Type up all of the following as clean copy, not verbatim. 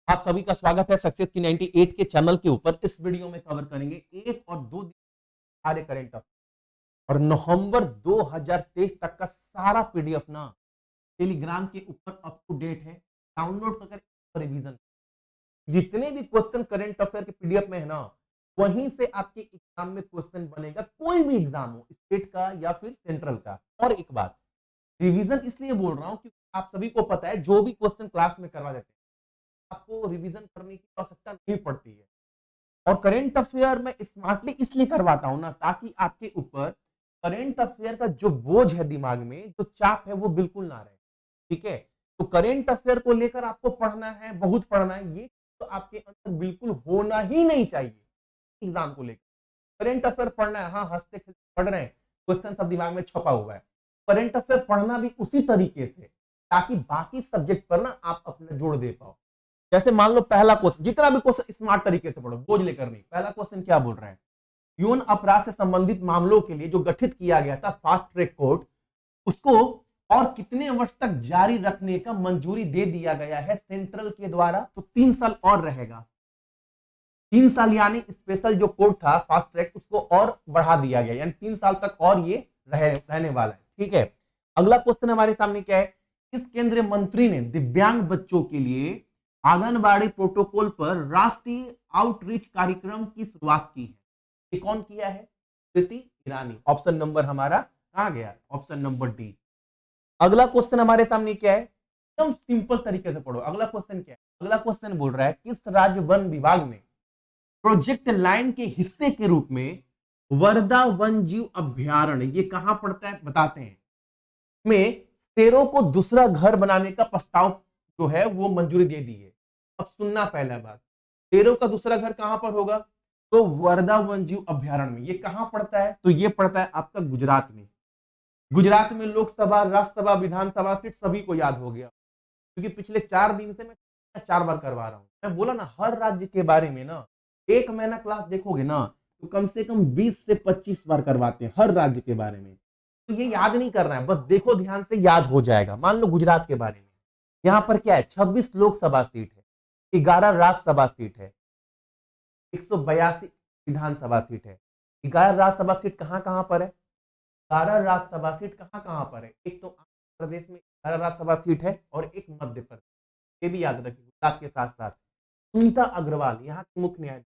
आप सभी का स्वागत है सक्सेस की 98 के चैनल के ऊपर। इस वीडियो में कवर करेंगे 1 और 2 सारे करंट अफेयर और नवंबर 2023 तक का सारा पीडीएफ ना टेलीग्राम के ऊपर अप टू डेट है। डाउनलोड कर रिवीजन जितने भी क्वेश्चन करंट अफेयर के पीडीएफ में है ना, वहीं से आपके एग्जाम में क्वेश्चन बनेगा। कोई भी एग्जाम हो, स्टेट का या फिर सेंट्रल का। और एक बात, रिवीजन इसलिए बोल रहा हूं क्योंकि आप सभी को पता है जो भी क्वेश्चन क्लास में करवा देते हैं आपको रिवीजन करने की आवश्यकता नहीं पड़ती है। और करंट अफेयर में स्मार्टली इसलिए करवाता हूं ना, ताकि आपके ऊपर करंट अफेयर का जो बोझ है दिमाग में, जो चाप है, वो बिल्कुल ना रहे। ठीक है, तो करंट अफेयर को लेकर आपको पढ़ना है, बहुत पढ़ना है, ये तो आपके अंदर बिल्कुल होना ही नहीं चाहिए। एग्जाम को लेकर करंट अफेयर पढ़ना है, हाँ हंसते खेलते पढ़ रहे हैं, क्वेश्चन सब दिमाग में छपा हुआ है। करंट अफेयर पढ़ना भी उसी तरीके से, ताकि बाकी सब्जेक्ट पर ना आप अपना जोड़ दे पाओ। जैसे मान लो पहला क्वेश्चन, जितना भी क्वेश्चन स्मार्ट तरीके से पढ़ो, बोझ लेकर नहीं। पहला क्वेश्चन क्या बोल रहा है? यौन अपराध से संबंधित मामलों के लिए जो गठित किया गया था फास्ट ट्रैक कोर्ट, उसको और कितने वर्ष तक जारी रखने का मंजूरी दे दिया गया है सेंट्रल के द्वारा? तो 3 साल और रहेगा। 3 साल यानी स्पेशल जो कोर्ट था फास्ट ट्रैक, उसको और बढ़ा दिया गया, यानी 3 साल तक और ये रहने वाला है। ठीक है, अगला क्वेश्चन हमारे सामने क्या है? किस केंद्रीय मंत्री ने दिव्यांग बच्चों के लिए आंगनबाड़ी प्रोटोकॉल पर राष्ट्रीय आउटरीच कार्यक्रम की शुरुआत की है? ये कौन किया है? स्मृति ईरानी। ऑप्शन नंबर हमारा कहां गया? Option number D. अगला क्वेश्चन हमारे सामने क्या है? एकदम सिंपल तरीके से पढ़ो। अगला क्वेश्चन क्या है? अगला क्वेश्चन बोल रहा है किस राज्य वन विभाग ने प्रोजेक्ट लाइन के हिस्से के रूप में वर्धा वन जीव अभ्यारण्य, ये कहां पड़ता है बताते हैं, में शेरों को दूसरा घर बनाने का प्रस्ताव जो है वो मंजूरी दे दी है। अब सुनना, पहला बात, शेरों का दूसरा घर कहां पर होगा? तो वर्धा वन जीव अभ्यारण्य में। ये कहां पड़ता है? तो ये पड़ता है आपका गुजरात में। गुजरात में लोकसभा, राज्यसभा, विधानसभा सीट सभी को याद हो गया, क्योंकि पिछले 4 दिन से मैं 4 बार करवा रहा हूं। मैं बोला ना, हर राज्य के बारे में ना 1 महीना क्लास देखोगे ना, तो कम से कम 20 से 25 बार करवाते हैं हर राज्य के बारे में। तो ये याद नहीं करना है, बस देखो ध्यान से, याद हो जाएगा। मान लो गुजरात के बारे में, यहाँ पर क्या है? 26 लोकसभा सीट है, 11 राज्यसभा सीट है, 182 विधानसभा सीट है। 11 राज्यसभा सीट कहाँ कहाँ पर है? 11 राज्यसभा सीट कहाँ कहाँ पर है? एक तो आंध्र प्रदेश में 11 राज्यसभा सीट है, और एक मध्य प्रदेश। ये भी याद रखिए, गुजरात के साथ साथ सुनीता अग्रवाल यहाँ के मुख्य न्यायाधीश,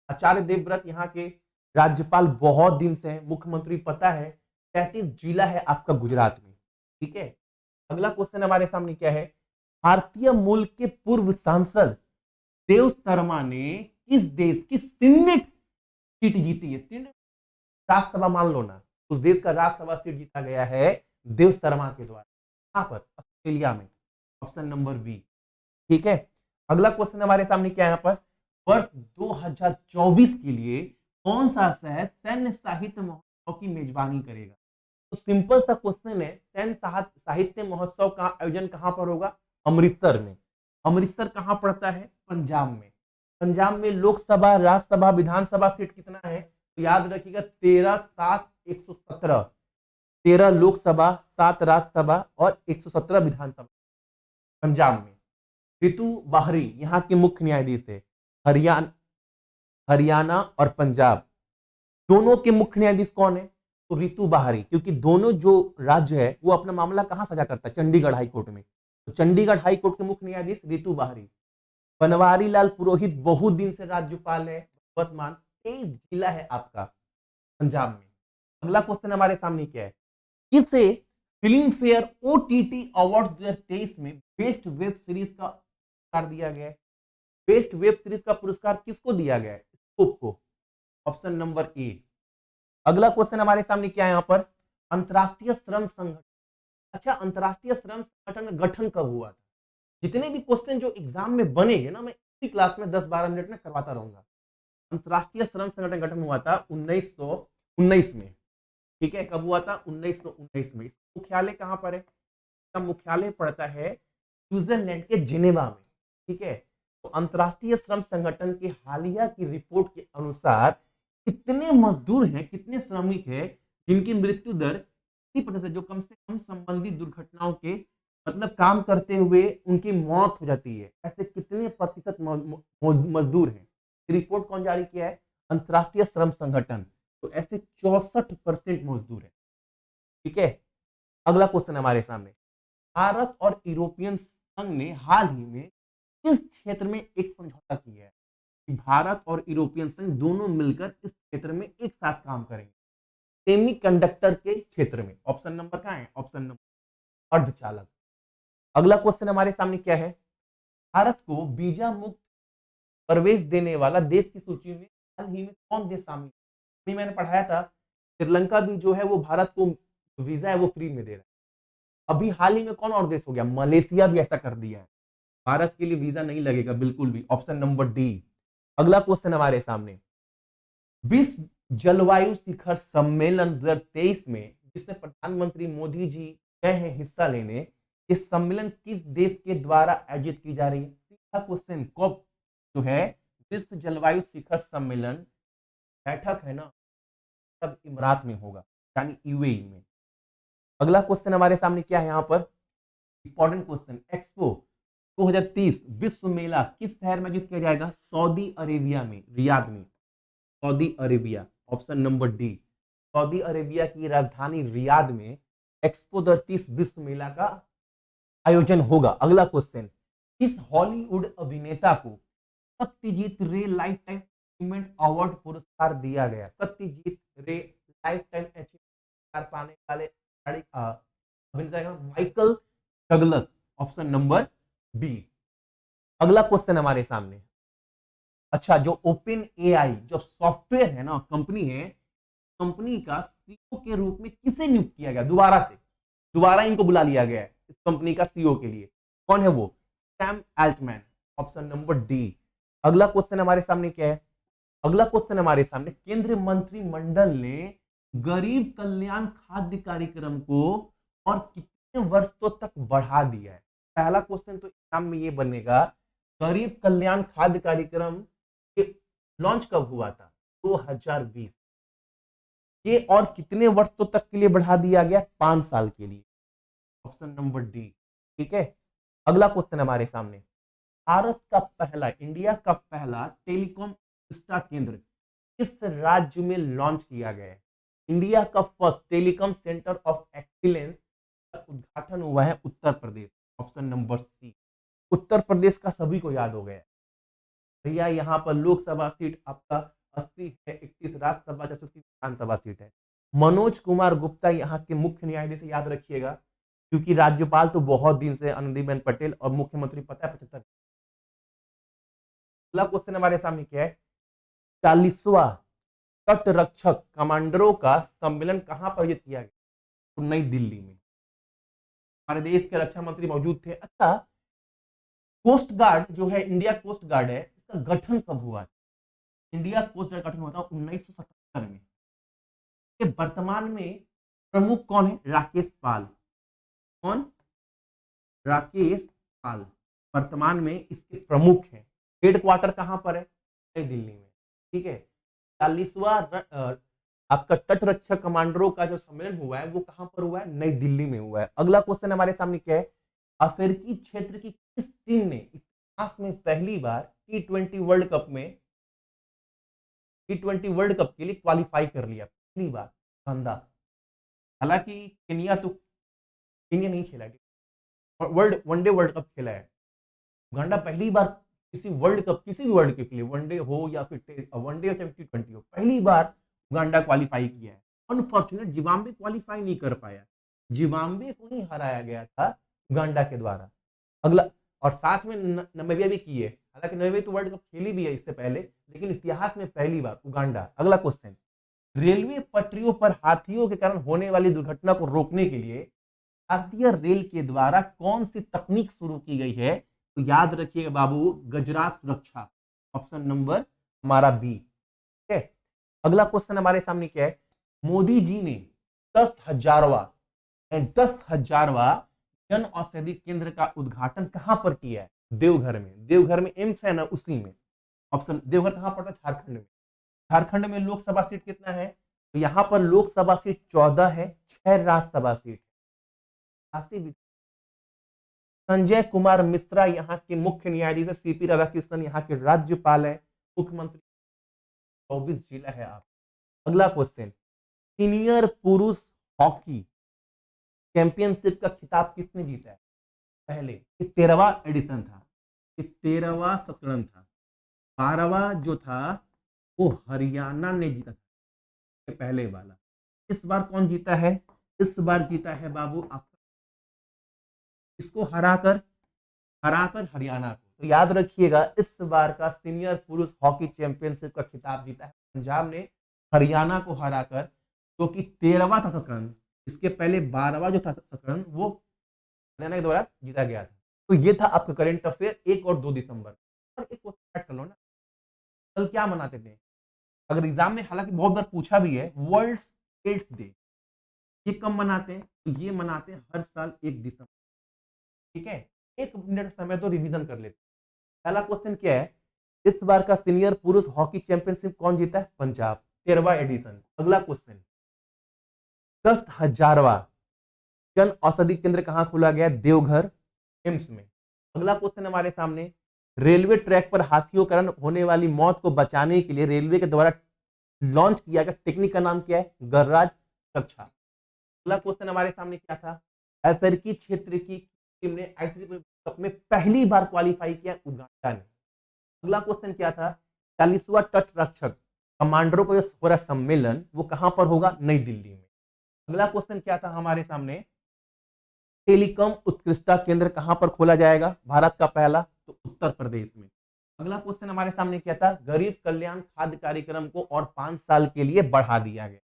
आचार्य देवव्रत यहाँ के राज्यपाल बहुत दिन से है, मुख्यमंत्री पता है। 33 जिला है आपका गुजरात में। ठीक है, अगला क्वेश्चन हमारे सामने क्या है? भारतीय मूल के पूर्व सांसद देव शर्मा ने किस देश की सीनेट सीट जीती है? सीनेट राज्यसभा मान लो ना, उस देश का राज्यसभा सीट जीता गया है देव शर्मा के द्वारा। कहां पर? ऑस्ट्रेलिया में। Option number B. ठीक है, अगला क्वेश्चन हमारे सामने क्या है? यहाँ पर वर्ष 2024 के लिए कौन सा शहर सैन्य साहित्य महोत्सव की मेजबानी करेगा? तो सिंपल सा क्वेश्चन है, सैन्य साहित्य महोत्सव का आयोजन कहां पर होगा? अमृतसर में। अमृतसर कहां पड़ता है? पंजाब में। पंजाब में लोकसभा, राज्यसभा, विधानसभा सीट कितना है? तो याद रखिएगा 13, 7, 117। 13 लोकसभा, 7 राज्यसभा और 117 विधानसभा पंजाब में। ऋतु बाहरी यहाँ के मुख्य न्यायाधीश थे। हरियाणा हरियाणा और पंजाब दोनों के मुख्य न्यायाधीश कौन है? तो ऋतु बाहरी, क्योंकि दोनों जो राज्य है वो अपना मामला कहां सजा करता है? चंडीगढ़ हाई कोर्ट में। तो चंडीगढ़ हाई कोर्ट के मुख्य न्यायाधीश ऋतु बाहरी। बनवारी लाल पुरोहित बहुत दिन से राज्यपाल है, वर्तमान 23 जिला है आपका पंजाब में। अगला क्वेश्चन हमारे सामने क्या है? किसे फिल्म फेयर ओटीटी अवार्ड 2023 में बेस्ट वेब सीरीज का पुरस्कार दिया गया है? बेस्ट वेब सीरीज का पुरस्कार किसको दिया गया है? स्कूप को। Option number A. अगला क्वेश्चन हमारे सामने क्या है यहाँ पर? अंतरराष्ट्रीय श्रम संगठन। अच्छा, अंतरराष्ट्रीय श्रम संगठन का गठन कब हुआ था? जितने भी क्वेश्चन जो एग्जाम में बनेंगे ना, मैं इसी क्लास में 10-12 मिनट में करवाता रहूंगा। अंतरराष्ट्रीय श्रम संगठन गठन हुआ था 1919 में। ठीक है, कब हुआ था? 1919 में। इसका मुख्यालय कहां पर है? इसका मुख्यालय पड़ता है स्विट्जरलैंड के जिनेवा में। ठीक है, तो अंतरराष्ट्रीय श्रम संगठन की हालिया की रिपोर्ट के अनुसार कितने मजदूर हैं, कितने श्रमिक हैं जिनकी मृत्यु दर 30% जो कम से कम संबंधित दुर्घटनाओं के मतलब काम करते हुए उनकी मौत हो जाती है। ऐसे कितने प्रतिशत मजदूर हैं? रिपोर्ट कौन जारी किया है? अंतर्राष्ट्रीय श्रम संगठन। तो ऐसे 64% मजदूर है। ठीक है, अगला क्वेश्चन हमारे सामने, भारत और यूरोपियन संघ ने हाल ही में किस क्षेत्र में एक समझौता किया है? कि भारत और यूरोपियन संघ दोनों मिलकर इस क्षेत्र में एक साथ काम करेंगे, सेमीकंडक्टर के क्षेत्र में। ऑप्शन नंबर क्या है? ऑप्शन नंबर अर्धचालक। अगला क्वेश्चन हमारे सामने क्या है? भारत को वीजा मुक्त प्रवेश देने वाला देश की सूची में हाल ही में कौन देश शामिल है? अभी मैंने पढ़ाया था, श्रीलंका भी जो है वो भारत को वीजा है वो फ्री में दे रहा है। अभी हाल ही में कौन और देश हो गया? मलेशिया भी ऐसा कर दिया है, भारत के लिए वीजा नहीं लगेगा बिल्कुल भी। Option number D. अगला क्वेश्चन हमारे सामने, विश्व जलवायु शिखर सम्मेलन 2023 में जिसमें प्रधानमंत्री मोदी जी गए हैं हिस्सा लेने, इस सम्मेलन किस देश के द्वारा आयोजित की जा रही है? सीधा क्वेश्चन, कब जो है विश्व जलवायु शिखर सम्मेलन बैठक है ना, तब इमरात में होगा, यानी यूएई में। अगला क्वेश्चन हमारे सामने क्या है यहाँ पर? इंपॉर्टेंट क्वेश्चन, एक्सपो 2030 विश्व मेला किस शहर में आयोजित किया जाएगा? सऊदी अरेबिया में, रियाद में, Saudi Arabia. Option number D, Saudi Arabia की राजधानी रियाद में एक्सपो 2030 विश्व मेला का आयोजन होगा। अगला क्वेश्चन, किस हॉलीवुड अभिनेता को सत्यजीत रे लाइफ टाइम अचीवमेंट अवार्ड पुरस्कार दिया गया? सत्यजीत रे लाइफ टाइम अचीवमेंट पुरस्कार पाने वाले अभिनेता का Michael Douglas. Option number B. अगला क्वेश्चन हमारे सामने, अच्छा, जो ओपन एआई जो सॉफ्टवेयर है ना कंपनी है, कंपनी का सीईओ के रूप में किसे नियुक्त किया गया? दोबारा से, दोबारा इनको बुला लिया गया है इस कंपनी का सीईओ के लिए। कौन है वो? Sam Altman. Option number D. अगला क्वेश्चन हमारे सामने क्या है? अगला क्वेश्चन हमारे सामने, केंद्रीय मंत्रिमंडल ने गरीब कल्याण खाद्य कार्यक्रम को और कितने वर्षों तक बढ़ा दिया है? पहला क्वेश्चन तो एग्जाम में ये बनेगा, गरीब कल्याण खाद्य कार्यक्रम लॉन्च कब हुआ था? 2020। ये और कितने वर्षों तक के लिए बढ़ा दिया गया? 5 साल के लिए। Option number D. ठीक है, अगला क्वेश्चन हमारे सामने, भारत का पहला, इंडिया का पहला टेलीकॉम इंस्टा केंद्र किस राज्य में लॉन्च किया गया है? इंडिया का first telecom centre of excellence का उद्घाटन हुआ है Uttar Pradesh. Option number C, Uttar Pradesh का सभी को याद हो गया भैया। यहाँ पर लोकसभा सीट आपका 80 है, 31 राज्यसभा, 34 विधानसभा सीट है। मनोज कुमार गुप्ता यहाँ के मुख्य न्यायाधीश, याद रखिएगा, क्योंकि राज्यपाल तो बहुत दिन से आनंदीबेन पटेल और मुख्यमंत्री पता है 75। अगला क्वेश्चन हमारे सामने क्या है? 40वां तट रक्षक कमांडरों का सम्मेलन कहां पर आयोजित किया गया? तो नई दिल्ली में। हमारे देश के रक्षा मंत्री मौजूद थे। अच्छा, कोस्ट गार्ड जो है, इंडिया कोस्ट गार्ड है, इसका गठन कब हुआ? इंडिया कोस्ट गार्ड गठन हुआ था 1977 में। ये वर्तमान में प्रमुख कौन है? राकेश पाल। कौन? राकेश पाल वर्तमान में इसके प्रमुख हैं। हेडक्वार्टर कहां पर है? नई दिल्ली में। ठीक है, 40वां आपका तट रक्षक कमांडरों का जो सम्मेलन हुआ है वो कहां पर हुआ है? नई दिल्ली में हुआ है। अगला क्वेश्चन हमारे सामने क्या है? अफ्रीकी क्षेत्र की किस टीम ने इतिहास में पहली बार T20 वर्ल्ड कप में, T20 वर्ल्ड कप के लिए क्वालिफाई कर लिया? पहली बार उगांडा। हालांकि केनिया तो, केनिया नहीं खेला वर्ल्ड वनडे वर्ल्ड कप खेला है। उगांडा पहली बार किसी वर्ल्ड कप, किसी भी वर्ल्ड कप के लिए, वनडे हो या फिर वनडे हो चाहे T20 हो, पहली बार उगांडा क्वालिफाई किया है। अनफॉर्चुनेट जिम्बाब्वे क्वालिफाई नहीं कर पाया, जिम्बाब्वे को ही हराया गया था उगांडा के द्वारा। अगला, और साथ में नामीबिया भी की है, हालांकि नामीबिया तो वर्ल्ड कप खेली भी है इससे पहले, लेकिन इतिहास में पहली बार उगांडा। अगला क्वेश्चन, रेलवे पटरियों पर हाथियों के कारण होने वाली दुर्घटना को रोकने के लिए भारतीय रेल के द्वारा कौन सी तकनीक शुरू की गई है? तो याद रखिएगा बाबू, गजराज सुरक्षा। ऑप्शन नंबर हमारा बी। ठीक है, अगला क्वेश्चन हमारे सामने क्या है? मोदी जी ने 10,000वां जन औषधि केंद्र का उद्घाटन कहां पर किया है? देवघर में। देवघर में एम्स है ना, उसी में। ऑप्शन, देवघर कहां पड़ता है? झारखंड में। झारखंड में लोकसभा सीट कितना है? तो यहां पर लोकसभा सीट 14 है, 6 राज्यसभा सीट। संजय कुमार मिश्रा यहाँ के मुख्य न्यायाधीश है, सीपी राधाकृष्णन यहाँ के राज्यपाल है, मुख्यमंत्री। 24 जिला है आप। अगला क्वेश्चन, सीनियर पुरुष हॉकी चैंपियनशिप का खिताब किसने जीता है? पहले ये 13वां एडिशन था, ये 13वां संस्करण था। 12वां जो था वो हरियाणा ने जीता था, पहले वाला। इस बार कौन जीता है? इस बार जीता है बाबू आपका, इसको हराकर हरियाणा को। तो याद रखिएगा, इस बार का सीनियर पुरुष हॉकी चैंपियनशिप का खिताब जीता है पंजाब ने हरियाणा को हराकर, जो कि 13वां था संस्करण। इसके पहले 12वां जो था संस्करण वो हरियाणा के द्वारा जीता गया था। तो ये था आपका करंट अफेयर 1 और 2 दिसंबर। और एक क्वेश्चन कर लो ना, कल क्या मनाते थे? अगर एग्जाम में हालांकि बहुत बार पूछा भी है, वर्ल्ड एड्स डे ये कब मनाते हैं? तो ये मनाते हैं हर साल 1 दिसंबर। ठीक है, 1 मिनट समय तो रिवीजन कर लेते। पहला क्वेश्चन क्या है? इस बार का सीनियर पुरुष हॉकी चैंपियनशिप कौन जीता है? पंजाब, 13वां एडिशन। अगला क्वेश्चन, 10,000वां जन औषधि केंद्र कहां खोला गया? देवघर एम्स में। अगला क्वेश्चन हमारे सामने, रेलवे ट्रैक पर हाथियों के कारण होने वाली मौत को बचाने के लिए रेलवे के द्वारा लॉन्च किया गया टेक्निक का नाम क्या है? गरराज रक्षा। अगला क्वेश्चन हमारे सामने क्या था? अफ्रीकी क्षेत्र की टीम ने आईसीसी कप में पहली बार क्वालिफाई किया, उगांडा ने। अगला क्वेश्चन क्या था? 40वां तट रक्षक कमांडरों को हो रहा सम्मेलन वो कहां पर होगा? नई दिल्ली में। अगला क्वेश्चन क्या था हमारे सामने? टेलीकॉम उत्कृष्टता केंद्र कहां पर खोला जाएगा भारत का पहला? तो उत्तर प्रदेश में। अगला क्वेश्चन हमारे सामने क्या था? गरीब कल्याण खाद्य कार्यक्रम को और 5 साल के लिए बढ़ा दिया गया।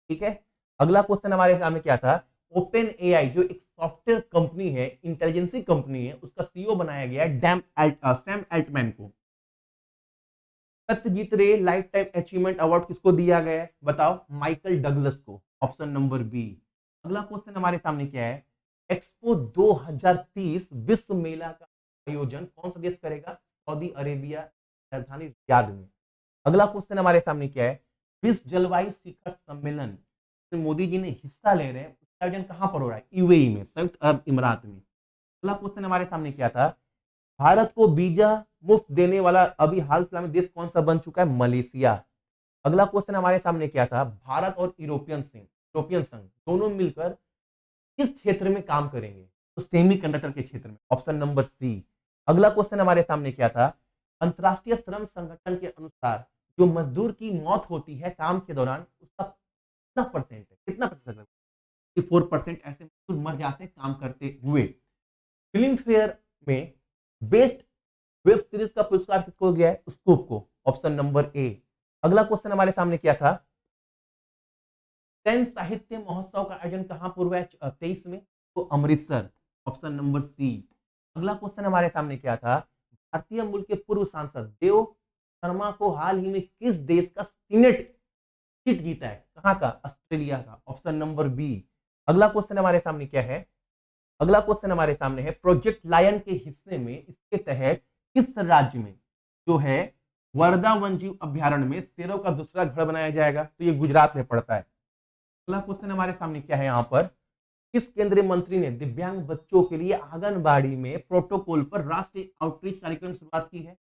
ठीक है, अगला क्वेश्चन हमारे सामने क्या था? ओपन एआई जो एक सॉफ्टवेयर कंपनी है, इंटेलिजेंसी कंपनी है, उसका सीईओ बनाया गया है सैम एल्टमैन को। सत्यजीत रे लाइफ टाइम अचीवमेंट अवार्ड किसको दिया गया है? बताओ, माइकल डगलस को, ऑप्शन नंबर बी। अगला क्वेश्चन हमारे सामने क्या है? एक्सपो 2030 विश्व मेला का आयोजन कौन सा देश करेगा? सऊदी अरेबिया, राजधानी रियाद में। अगला क्वेश्चन हमारे सामने क्या है? विश्व जलवायु शिखर सम्मेलन मोदी जी ने हिस्सा ले रहे हैं, उसका आयोजन कहां पर हो रहा है? यूएई में, संयुक्त अरब इमारात में। अगला क्वेश्चन हमारे सामने क्या था? भारत को वीजा मुफ्त देने वाला अभी हाल फिलहाल में देश कौन सा बन चुका है? मलेशिया। अगला क्वेश्चन हमारे सामने क्या था? भारत और यूरोपियन संघ दोनों मिलकर किस क्षेत्र में काम करेंगे? तो सेमीकंडक्टर के क्षेत्र में, ऑप्शन नंबर सी। अगला क्वेश्चन हमारे सामने क्या था? अंतरराष्ट्रीय श्रम संगठन के अनुसार जो मजदूर की मौत होती है काम के दौरान, उसका कितना परसेंट है? कितना प्रतिशत? 4% ऐसे मजदूर मर जाते हैं काम करते हुए। फिल्म फेयर में बेस्ट वेब सीरीज का पुरस्कार किसको गया है? स्कूप को, ऑप्शन नंबर ए। अगला क्वेश्चन हमारे सामने क्या था? 10 साहित्य महोत्सव का आयोजन कहां पर हुआ है? 23 में, तो अमृतसर, ऑप्शन नंबर सी। अगला क्वेश्चन हमारे सामने क्या था? भारतीय मूल के पूर्व सांसद देव शर्मा को हाल ही में किस देश का सीनेट सीट जीता है? कहां का? ऑस्ट्रेलिया का, ऑप्शन नंबर बी। अगला क्वेश्चन हमारे सामने क्या है? अगला क्वेश्चन हमारे सामने है, प्रोजेक्ट लायन के हिस्से में इसके तहत किस राज्य में जो है वर्धा वन्यजीव अभ्यारण्य में शेरों का दूसरा घर बनाया जाएगा? तो ये गुजरात में पड़ता है। अगला क्वेश्चन हमारे सामने क्या है यहाँ पर? किस केंद्रीय मंत्री ने दिव्यांग बच्चों के लिए आंगनबाड़ी में प्रोटोकॉल पर राष्ट्रीय आउटरीच कार्यक्रम की शुरुआत की है?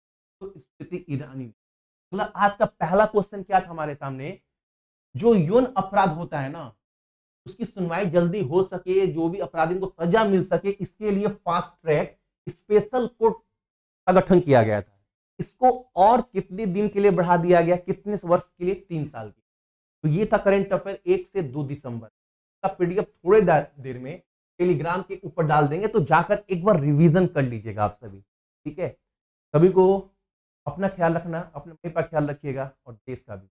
तो स्मृति ईरानी। अगला आज का पहला क्वेश्चन क्या था हमारे सामने? जो यौन अपराध होता है ना, उसकी सुनवाई जल्दी हो सके, जो भी अपराधी को सजा मिल सके, इसके लिए फास्ट ट्रैक स्पेशल कोर्ट का गठन किया गया था। इसको और कितने दिन के लिए बढ़ा दिया गया? कितने वर्ष के लिए? 3 साल के। तो ये था करंट अफेयर 1 से 2 दिसंबर का पीडीएफ। थोड़े देर में टेलीग्राम के ऊपर डाल देंगे, तो जाकर एक बार रिवीजन कर लीजिएगा आप सभी। ठीक है, सभी को अपना ख्याल रखना, अपने का ख्याल रखिएगा और देश का भी।